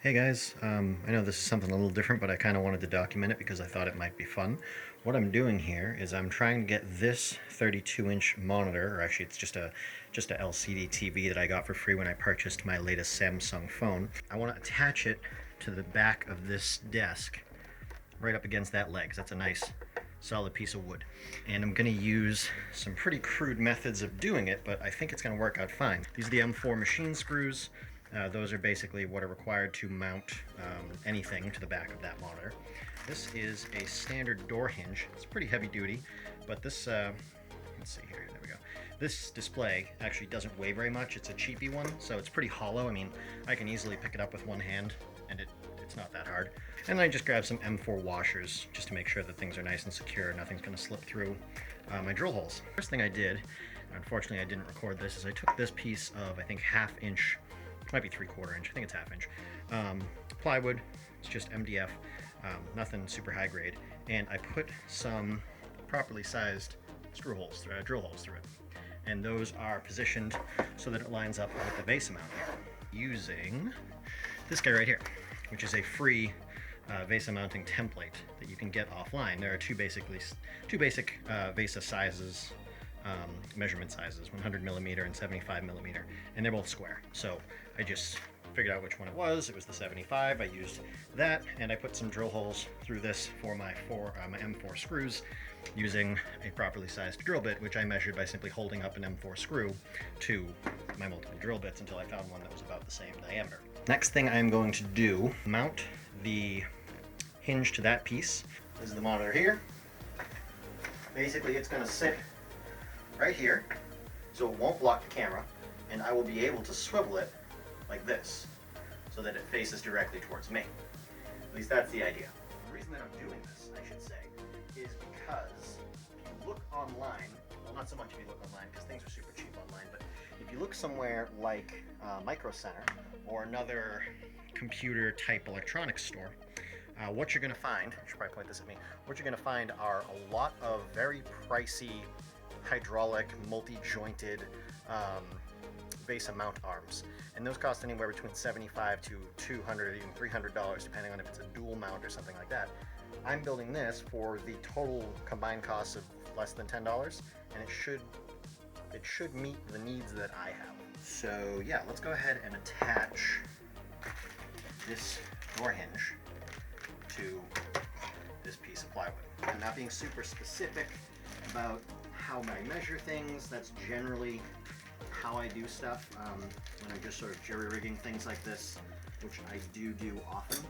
Hey guys, I know this is something a little different, but I kind of wanted to document it because I thought it might be fun. What I'm doing here is I'm trying to get this 32-inch monitor, or actually it's just a LCD TV that I got for free when I purchased my latest Samsung phone. I want to attach it to the back of this desk, right up against that leg, 'cause that's a nice solid piece of wood. And I'm going to use some pretty crude methods of doing it, but I think it's going to work out fine. These are the M4 machine screws. Those are basically what are required to mount anything to the back of that monitor. This is a standard door hinge. It's pretty heavy duty, but this, let's see here, there we go. This display actually doesn't weigh very much. It's a cheapy one, so it's pretty hollow. I mean, I can easily pick it up with one hand, and it's not that hard. And then I just grabbed some M4 washers just to make sure that things are nice and secure, nothing's going to slip through my drill holes. First thing I did, unfortunately I didn't record this, is I took this piece of, I think, 1/2 inch, might be 3/4 inch, I think it's 1/2 inch, plywood. It's just MDF, nothing super high grade, and I put some properly sized drill holes through it, and those are positioned so that it lines up with the VESA mount here, using this guy right here, which is a free VESA mounting template that you can get offline. There are two basic VESA sizes, measurement sizes, 100 millimeter and 75 millimeter, and they're both square. So I just figured out which one it was. It was the 75. I used that, and I put some drill holes through this for my M4 screws using a properly sized drill bit, which I measured by simply holding up an M4 screw to my multiple drill bits until I found one that was about the same diameter. Next thing I'm going to do, mount the hinge to that piece. This is the monitor here. Basically, it's going to sit right here, so it won't block the camera, and I will be able to swivel it like this, so that it faces directly towards me. At least that's the idea. The reason that I'm doing this, I should say, is because if you look online, well, not so much if you look online, because things are super cheap online, but if you look somewhere like Micro Center or another computer type electronics store, what you're going to find, I should probably point this at me, what you're going to find are a lot of very pricey hydraulic multi-jointed VESA mount arms, and those cost anywhere between $75 to $200, even $300, depending on if it's a dual mount or something like that. I'm building this for the total combined cost of less than $10, and it should meet the needs that I have. So yeah, let's go ahead and attach this door hinge to this piece of plywood. I'm not being super specific about how I measure things. That's generally how I do stuff when I'm just sort of jury-rigging things like this, which I do often.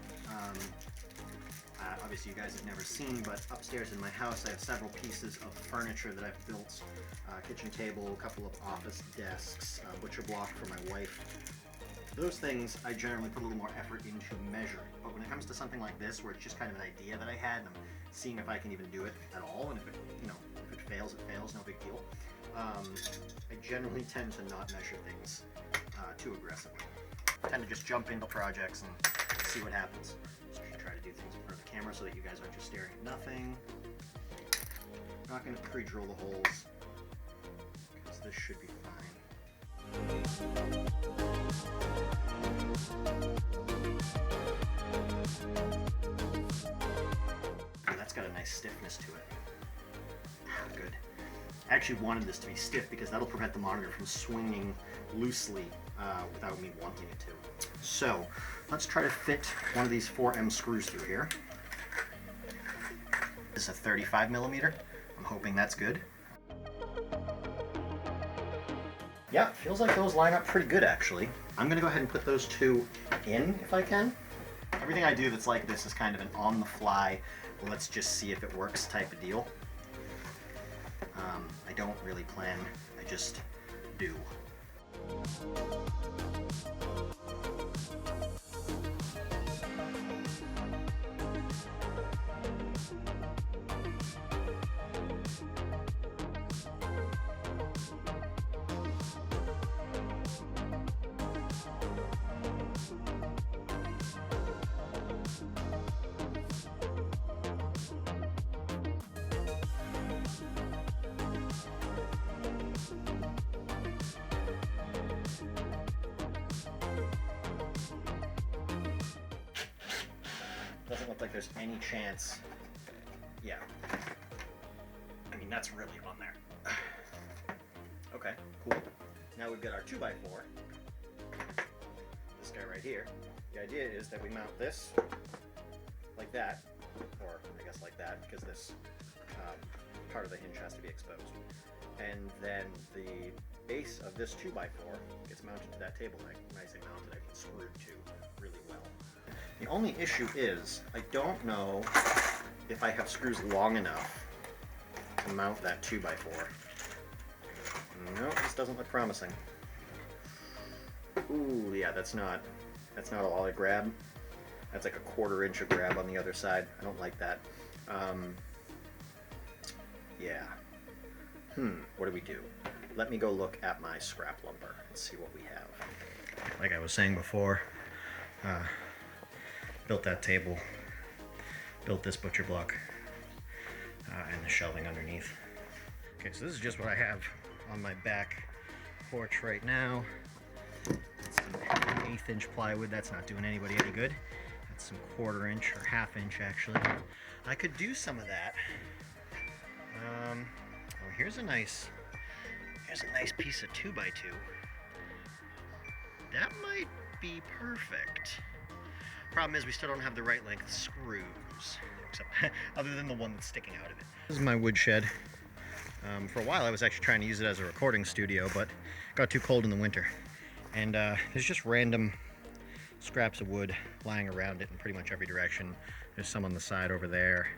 Obviously you guys have never seen, but upstairs in my house I have several pieces of furniture that I've built. Kitchen table, a couple of office desks, butcher block for my wife. Those things I generally put a little more effort into measuring, but when it comes to something like this, where it's just kind of an idea that I had, and I'm seeing if I can even do it at all, and if it, if it fails, no big deal. I generally tend to not measure things too aggressively. I tend to just jump into projects and see what happens. So I should try to do things in front of the camera so that you guys aren't just staring at nothing. I'm not going to pre-drill the holes, because this should be fine. Ooh, that's got a nice stiffness to it. Good. I actually wanted this to be stiff because that'll prevent the monitor from swinging loosely without me wanting it to. So let's try to fit one of these 4M screws through here. This is a 35 millimeter. I'm hoping that's good. Yeah, it feels like those line up pretty good actually. I'm gonna go ahead and put those two in if I can. Everything I do that's like this is kind of an on-the-fly, let's just see if it works type of deal. I don't really plan, I just do. Doesn't look like there's any chance. Yeah. I mean, that's really on there. Okay, cool. Now we've got our 2x4. This guy right here. The idea is that we mount this like that, or I guess like that, because this part of the hinge has to be exposed. And then the base of this 2x4 gets mounted to that table leg. When I say mounted, I mean screwed to really well. The only issue is, I don't know if I have screws long enough to mount that 2x4. No, this doesn't look promising. Ooh, yeah, that's not a lot of grab. That's like a 1/4 inch of grab on the other side. I don't like that. Yeah. What do we do? Let me go look at my scrap lumber and see what we have. Like I was saying before, built that table, built this butcher block, and the shelving underneath. Okay, so this is just what I have on my back porch right now. It's some 1/8 inch plywood. That's not doing anybody any good. That's some 1/4 inch or 1/2 inch actually. I could do some of that. Oh, here's a nice piece of 2x2. That might be perfect. Problem is we still don't have the right length screws, except other than the one that's sticking out of it. This is my woodshed. For a while I was actually trying to use it as a recording studio, but it got too cold in the winter. And there's just random scraps of wood lying around it in pretty much every direction. There's some on the side over there.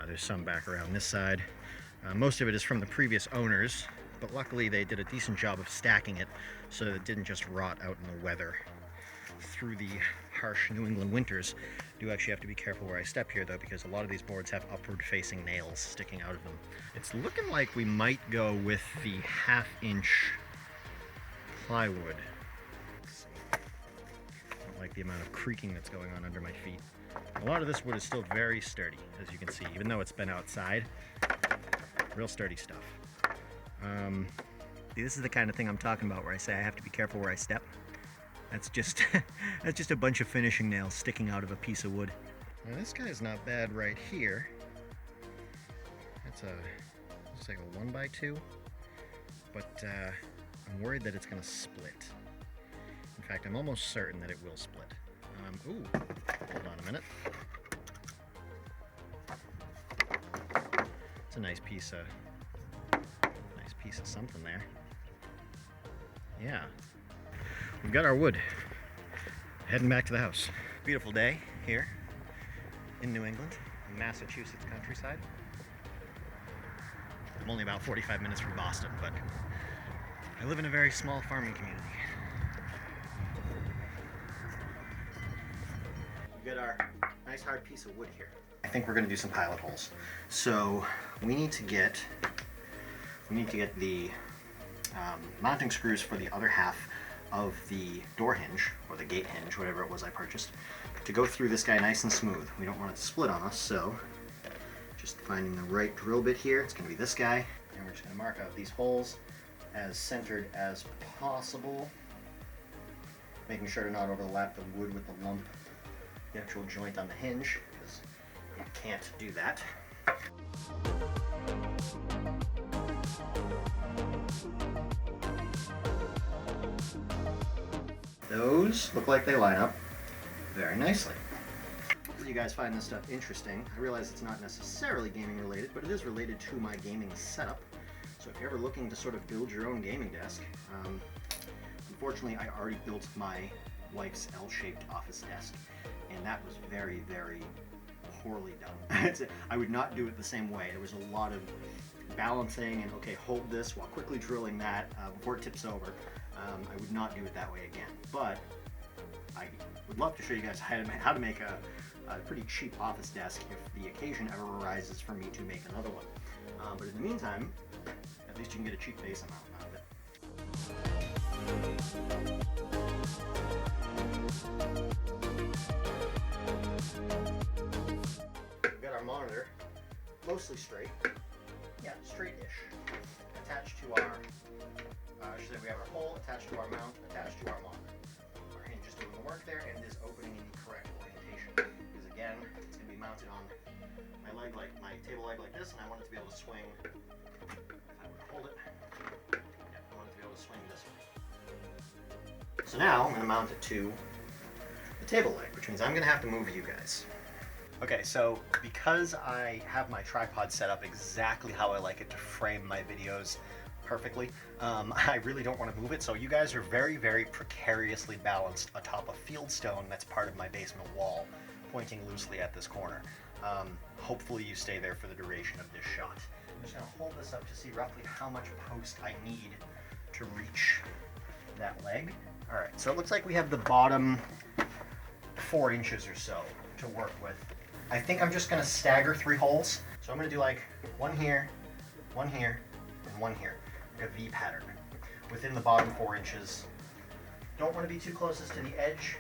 There's some back around this side. Most of it is from the previous owners, but luckily they did a decent job of stacking it so that it didn't just rot out in the weather. Through the harsh New England winters, I do actually have to be careful where I step here though, because a lot of these boards have upward facing nails sticking out of them. It's looking like we might go with the 1/2 inch plywood. I don't like the amount of creaking that's going on under my feet. A lot of this wood is still very sturdy, as you can see, even though it's been outside. Real sturdy stuff. This is the kind of thing I'm talking about where I say I have to be careful where I step. That's just that's just a bunch of finishing nails sticking out of a piece of wood. Now this guy's not bad right here. Looks like a 1x2, but I'm worried that it's gonna split. In fact, I'm almost certain that it will split. Ooh, hold on a minute. It's a nice piece of something there. Yeah. We've got our wood. Heading back to the house. Beautiful day here in New England, in Massachusetts countryside. I'm only about 45 minutes from Boston, but I live in a very small farming community. We've got our nice hard piece of wood here. I think we're going to do some pilot holes. So we need to get the mounting screws for the other half of the door hinge, or the gate hinge, whatever it was I purchased, to go through this guy nice and smooth. We don't want it to split on us, so just finding the right drill bit here. It's going to be this guy, and we're just going to mark out these holes as centered as possible, making sure to not overlap the wood with the lump, the actual joint on the hinge, because you can't do that. Those look like they line up very nicely. Hopefully you guys find this stuff interesting. I realize it's not necessarily gaming related, but it is related to my gaming setup. So if you're ever looking to sort of build your own gaming desk, unfortunately I already built my wife's L-shaped office desk, and that was very, very poorly done. I would not do it the same way. There was a lot of balancing and, okay, hold this while quickly drilling that before it tips over. I would not do it that way again, but I would love to show you guys how to make a pretty cheap office desk if the occasion ever arises for me to make another one. But in the meantime, at least you can get a cheap base amount out of it. We've got our monitor mostly straight. Yeah, straight-ish. Attached to our, we have our hole attached to our mount, attached to our monitor. Our hinge is doing the work there and is opening in the correct orientation. Because again, leg like this, and I want it to be able to swing. If I would hold it, yeah, I want it to be able to swing this way. So now I'm going to mount it to the table leg, which means I'm going to have to move you guys. Okay, so because I have my tripod set up exactly how I like it to frame my videos perfectly, I really don't want to move it, so you guys are very, very precariously balanced atop a fieldstone that's part of my basement wall, pointing loosely at this corner. Hopefully you stay there for the duration of this shot. I'm just going to hold this up to see roughly how much post I need to reach that leg. Alright, so it looks like we have the bottom 4 inches or so to work with. I think I'm just going to stagger 3 holes. So I'm going to do like one here, and one here. Like a V pattern within the bottom 4 inches. Don't want to be too closest to the edge,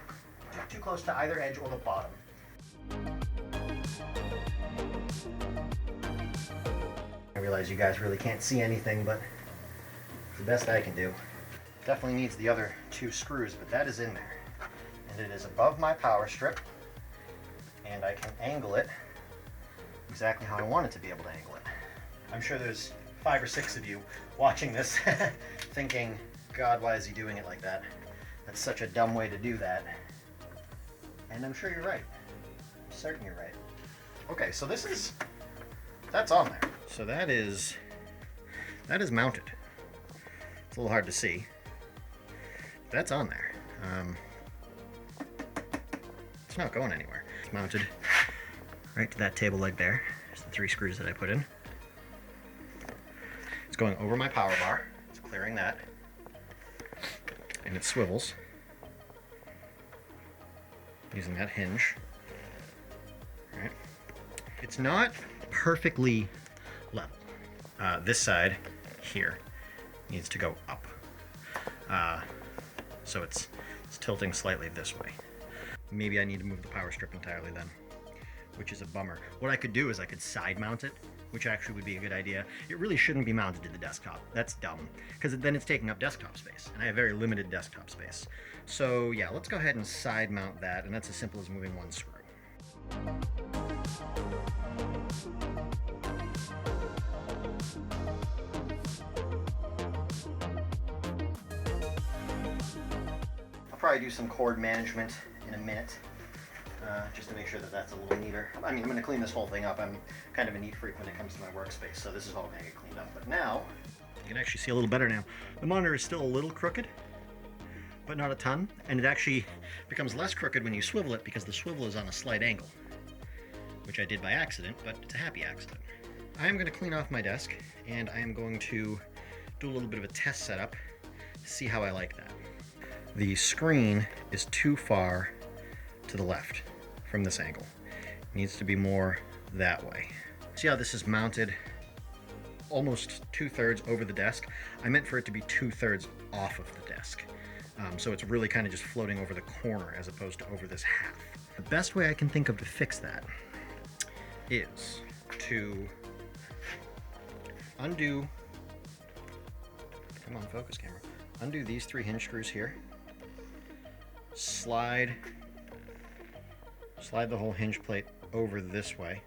too close to either edge or the bottom. I realize you guys really can't see anything, but it's the best I can do. Definitely needs the other 2 screws, but that is in there. And it is above my power strip, and I can angle it exactly how I want it to be able to angle it. I'm sure there's 5 or 6 of you watching this thinking, God, why is he doing it like that? That's such a dumb way to do that. And I'm sure you're right. I'm certain you're right. Okay, so that's on there. So that is mounted. It's a little hard to see. That's on there. It's not going anywhere. It's mounted right to that table leg there. There's the 3 screws that I put in. It's going over my power bar. It's clearing that. And it swivels using that hinge. All right. It's not perfectly level. This side here needs to go up. So it's tilting slightly this way. Maybe I need to move the power strip entirely then, which is a bummer. What I could do is I could side mount it, which actually would be a good idea. It really shouldn't be mounted to the desktop. That's dumb, because then it's taking up desktop space, and I have very limited desktop space. So yeah, let's go ahead and side mount that, and that's as simple as moving 1 screw. I'll probably do some cord management in a minute, just to make sure that that's a little neater. I mean, I'm going to clean this whole thing up. I'm kind of a neat freak when it comes to my workspace, so this is all going to get cleaned up. But now, you can actually see a little better now. The monitor is still a little crooked, but not a ton, and it actually becomes less crooked when you swivel it because the swivel is on a slight angle, which I did by accident, but it's a happy accident. I am going to clean off my desk, and I am going to do a little bit of a test setup to see how I like that. The screen is too far to the left from this angle. It needs to be more that way. See how this is mounted almost 2/3 over the desk? I meant for it to be 2/3 off of the desk. So it's really kind of just floating over the corner as opposed to over this half. The best way I can think of to fix that is to undo, come on, focus camera, undo these 3 hinge screws here, slide the whole hinge plate over this way,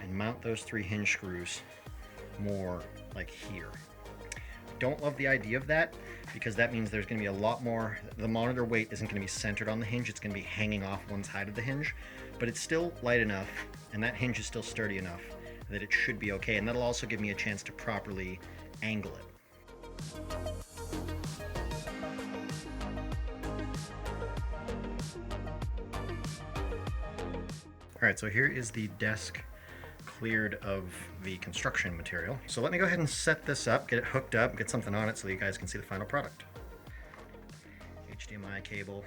and mount those 3 hinge screws more like here. Don't love the idea of that because that means there's going to be a lot more, the monitor weight isn't going to be centered on the hinge, it's going to be hanging off one side of the hinge, but it's still light enough and that hinge is still sturdy enough that it should be okay, and that'll also give me a chance to properly angle it. Alright, so here is the desk cleared of the construction material. So let me go ahead and set this up, get it hooked up, get something on it so you guys can see the final product. HDMI cable,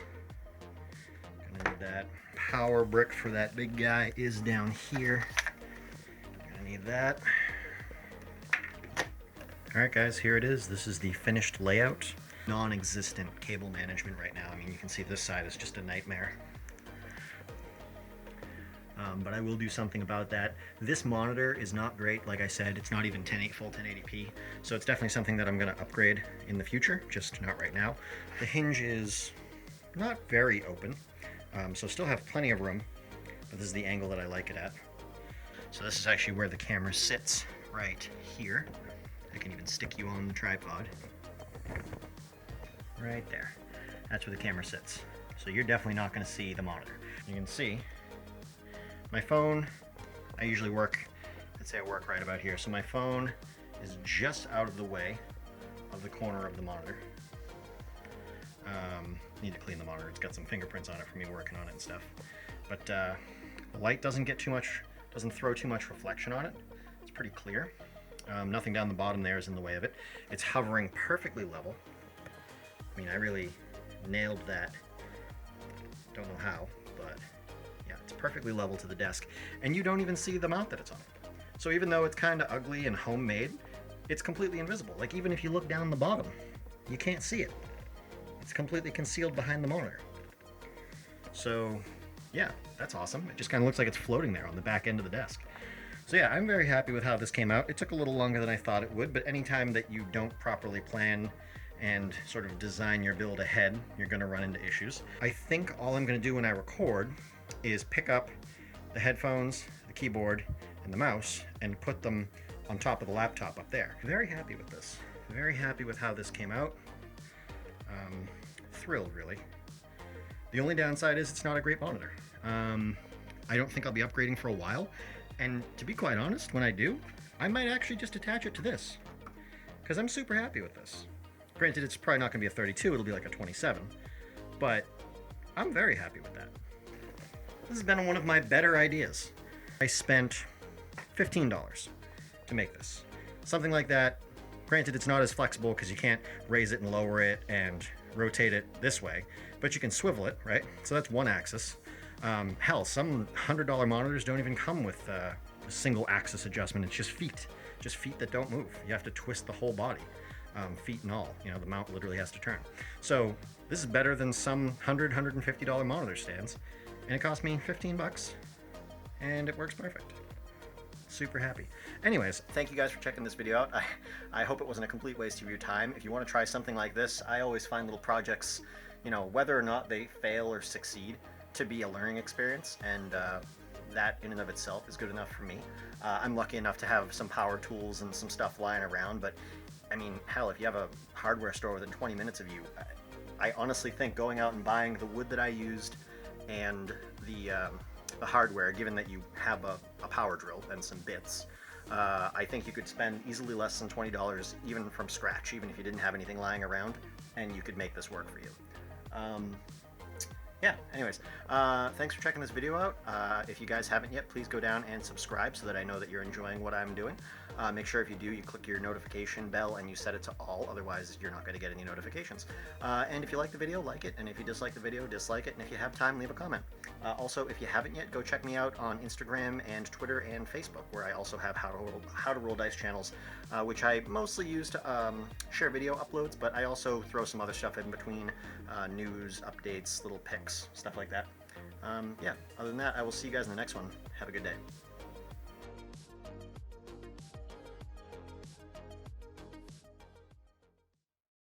gonna need that. Power brick for that big guy is down here. Gonna need that. Alright guys, here it is. This is the finished layout. Non-existent cable management right now. I mean, you can see this side is just a nightmare. But I will do something about that. This monitor is not great, like I said, it's not even full 1080p, so it's definitely something that I'm going to upgrade in the future, just not right now. The hinge is not very open, so still have plenty of room, but this is the angle that I like it at. So this is actually where the camera sits, right here. I can even stick you on the tripod. Right there. That's where the camera sits. So you're definitely not going to see the monitor. You can see my phone, I usually work, let's say I work right about here. So my phone is just out of the way of the corner of the monitor. Need to clean the monitor. It's got some fingerprints on it from me working on it and stuff. But the light doesn't get too much, doesn't throw too much reflection on it. It's pretty clear. Nothing down the bottom there is in the way of it. It's hovering perfectly level. I mean, I really nailed that. Don't know how, but yeah, it's perfectly level to the desk. And you don't even see the mount that it's on. So even though it's kind of ugly and homemade, it's completely invisible. Like even if you look down the bottom, you can't see it. It's completely concealed behind the monitor. So yeah, that's awesome. It just kind of looks like it's floating there on the back end of the desk. So yeah, I'm very happy with how this came out. It took a little longer than I thought it would, but anytime that you don't properly plan and sort of design your build ahead, you're going to run into issues. I think all I'm going to do when I record is pick up the headphones, the keyboard, and the mouse and put them on top of the laptop up there. Very happy with this. Very happy with how this came out. Thrilled, really. The only downside is it's not a great monitor. I don't think I'll be upgrading for a while. And to be quite honest, when I do, I might actually just attach it to this, because I'm super happy with this. Granted, it's probably not going to be a 32, it'll be like a 27, but I'm very happy with that. This has been one of my better ideas. I spent $15 to make this. Something like that. Granted, it's not as flexible because you can't raise it and lower it and rotate it this way, but you can swivel it, right? So that's one axis. Hell, some $100 monitors don't even come with a single axis adjustment. It's just feet that don't move. You have to twist the whole body, feet and all. You know, the mount literally has to turn. So this is better than some $150 monitor stands, and it cost me 15 bucks, and it works perfect. Super happy. Anyways, thank you guys for checking this video out. I hope it wasn't a complete waste of your time. If you want to try something like this, I always find little projects, you know, whether or not they fail or succeed, to be a learning experience, and that in and of itself is good enough for me. I'm lucky enough to have some power tools and some stuff lying around, but I mean, hell, if you have a hardware store within 20 minutes of you, I honestly think going out and buying the wood that I used and the hardware, given that you have a power drill and some bits, I think you could spend easily less than $20 even from scratch, even if you didn't have anything lying around, and you could make this work for you. Yeah, anyways, thanks for checking this video out. If you guys haven't yet, please go down and subscribe so that I know that you're enjoying what I'm doing. Make sure if you do, you click your notification bell and you set it to all, otherwise you're not going to get any notifications. And if you like the video, like it, and if you dislike the video, dislike it, and if you have time, leave a comment. Also, if you haven't yet, go check me out on Instagram and Twitter and Facebook, where I also have how to roll dice channels, which I mostly use to share video uploads, but I also throw some other stuff in between, news, updates, little pics, stuff like that. Yeah, other than that, I will see you guys in the next one. Have a good day.